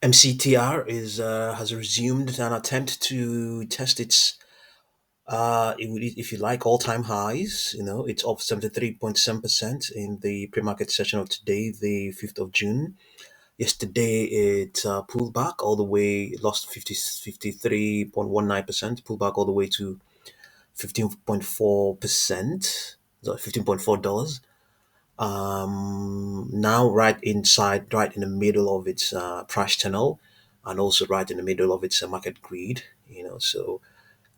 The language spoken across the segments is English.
MCTR is has resumed an attempt to test its if you like all-time highs. It's up 73.7% in the pre-market session of today, the 5th of June. Yesterday it pulled back all the way, lost 53.19%, pulled back all the way to 15.4%, so $15.4. Now right in the middle of its price channel, and also right in the middle of its market grid. So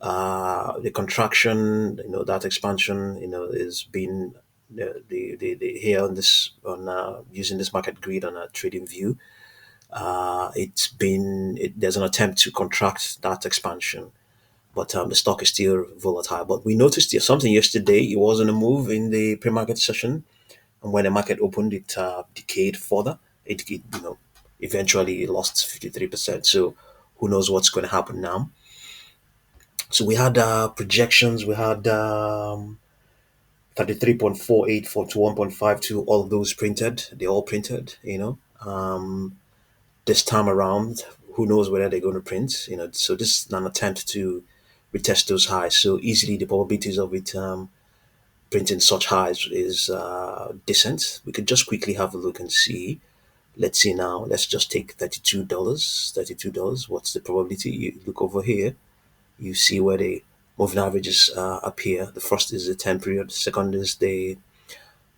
the contraction, that expansion, is being the here on this on using this market grid on a trading view. There's an attempt to contract that expansion, but the stock is still volatile. But we noticed here something yesterday. It wasn't a move in the pre-market session, and when the market opened, it decayed further. Eventually it lost 53%. So who knows what's going to happen now? So we had projections. We had 33.48 for to 1.52. All of those printed. They all printed. This time around, who knows whether they're going to print? So this is an attempt to retest those highs. So easily the probabilities of it printing such highs is decent. We could just quickly have a look and see. Let's see now. Let's just take $32. $32. What's the probability? You look over here. You see where the moving averages appear. The first is the 10 period. The second is the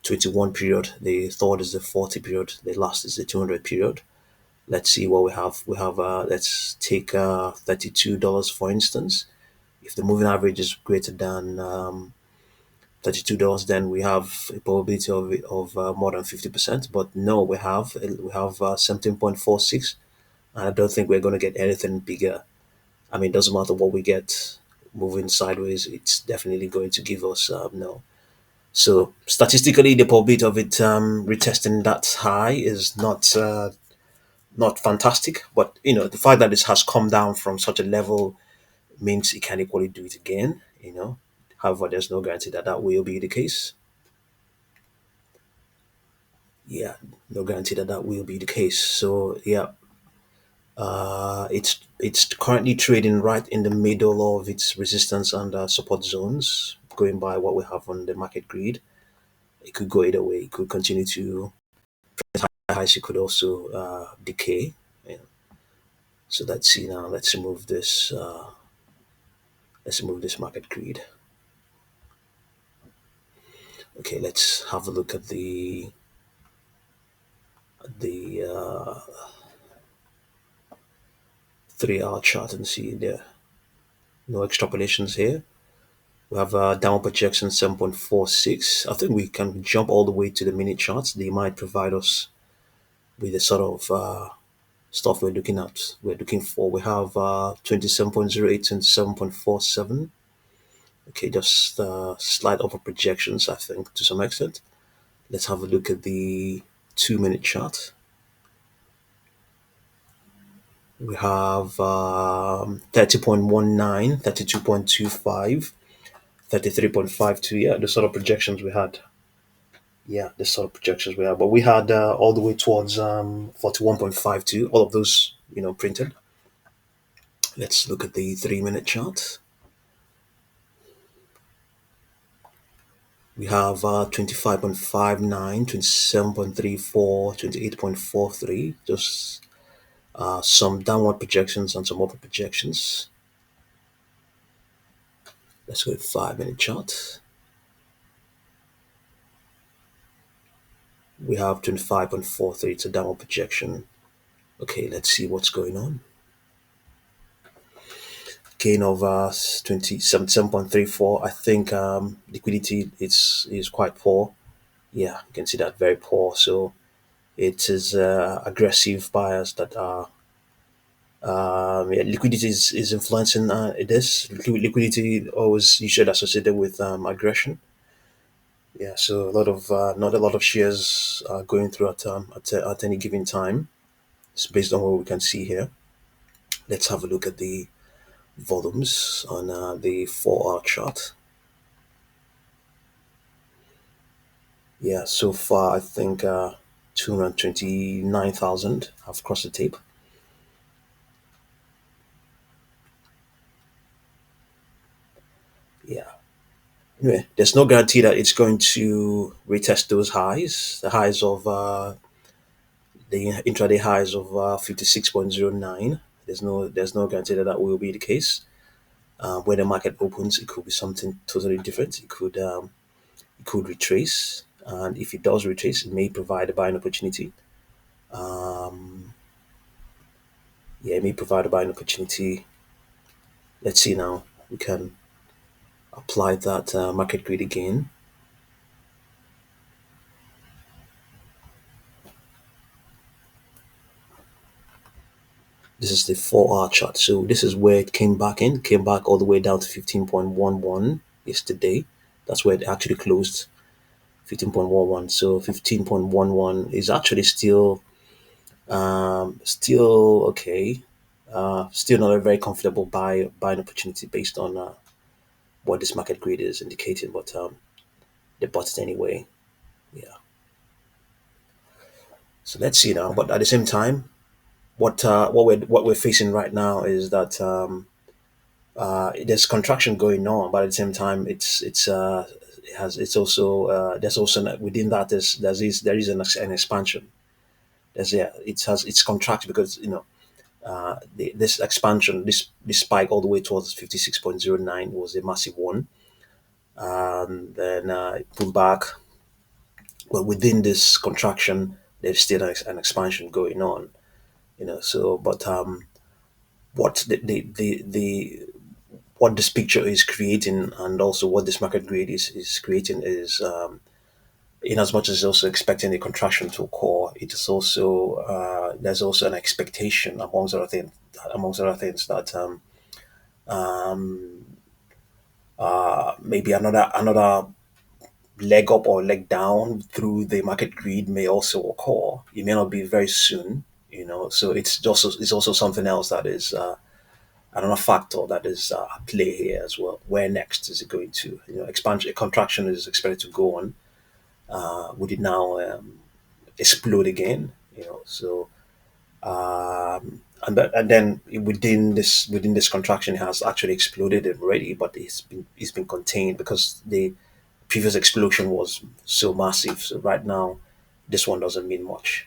21 period. The third is the 40 period. The last is the 200 period. Let's see what we have. Let's take $32 for instance. If the moving average is greater than $32, then we have a probability of more than 50%. But no, we have 17.46, and I don't think we're going to get anything bigger. I mean, it doesn't matter what we get moving sideways; it's definitely going to give us no. So statistically, the probability of it retesting that high is not fantastic. But the fact that this has come down from such a level means it can equally do it again. However, there's no guarantee that that will be the case. Yeah, no guarantee that that will be the case. So yeah, it's currently trading right in the middle of its resistance and support zones. Going by what we have on the market grid, it could go either way. It could continue to highs. It could also decay. Yeah. So let's see now. Let's remove this. Let's remove this market grid. Okay, let's have a look at the 3 hour chart and see there. No extrapolations here. We have down projection 7.46. I think we can jump all the way to the minute charts. They might provide us with the sort of stuff we're looking at. We're looking for. We have 27.08 and 7.47. Okay, just slight over projections, I think, to some extent. Let's have a look at the 2 minute chart. We have 30.19, 32.25, 33.52. Yeah, the sort of projections we had. Yeah, the sort of projections we had. But we had all the way towards 41.52. All of those, printed. Let's look at the 3 minute chart. We have 25.59, 27.34, 28.43. Just some downward projections and some upward projections. Let's go with 5 minute chart. We have 25.43. It's a downward projection. Okay, let's see what's going on. Gain of 27.34. I think liquidity is quite poor. Yeah, you can see that very poor. So it is aggressive buyers that are yeah, liquidity is influencing this. Liquidity always usually associated with aggression. Yeah, so a lot of not a lot of shares are going through at any given time. It's based on what we can see here. Let's have a look at the volumes on the 4 hour chart. Yeah, so far I think 229,000 have crossed the tape. Anyway, there's no guarantee that it's going to retest those highs, the highs of the intraday highs of 56.09. There's no guarantee that that will be the case. When the market opens, it could be something totally different. It could retrace, and if it does retrace, it may provide a buying opportunity. Um, yeah, it may provide a buying opportunity. Let's see now. We can apply that market grid again. This is the 4 hour chart. So this is where it came back all the way down to 15.11 yesterday. That's where it actually closed, 15.11. So 15.11 is actually still okay. Still not a very comfortable buying opportunity based on what this market grid is indicating, but they bought it anyway. Yeah. So let's see now. But at the same time, what we're facing right now is that there's contraction going on, but at the same time, there's also within that there is an expansion. It's contracted because this expansion, this spike all the way towards 56.09 was a massive one, and then it pulled back. But within this contraction, there's still an expansion going on. So but what the what this picture is creating, and also what this market grade is creating, is in as much as it's also expecting a contraction to occur, it is also there's also an expectation amongst other things that um, maybe another leg up or leg down through the market grid may also occur. It may not be very soon, so it's also something else that is another factor that is at play here as well. Where next is it going to? Expansion, contraction is expected to go on. Would it now explode again? So and then within this contraction, it has actually exploded already, but it's been contained because the previous explosion was so massive. So right now, this one doesn't mean much.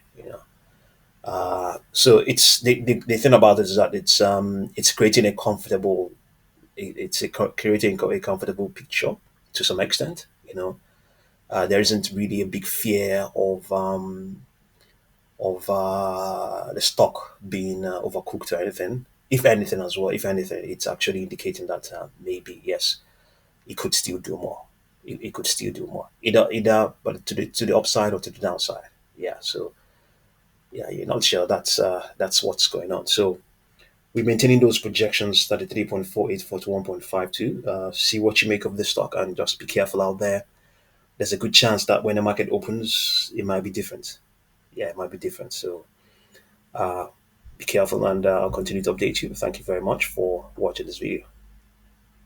So the thing about it is that it's creating a comfortable creating a comfortable picture to some extent. There isn't really a big fear of the stock being overcooked or anything. If anything, as well, if anything, it's actually indicating that maybe yes, it could still do more. It could still do more, either, but to the upside or to the downside. Yeah. So yeah, you're not sure. That's what's going on. So we're maintaining those projections: 33.48, 41.52. See what you make of the stock, and just be careful out there. There's a good chance that when the market opens, it might be different. Yeah, it might be different. So uh, be careful, and I'll continue to update you. Thank you very much for watching this video.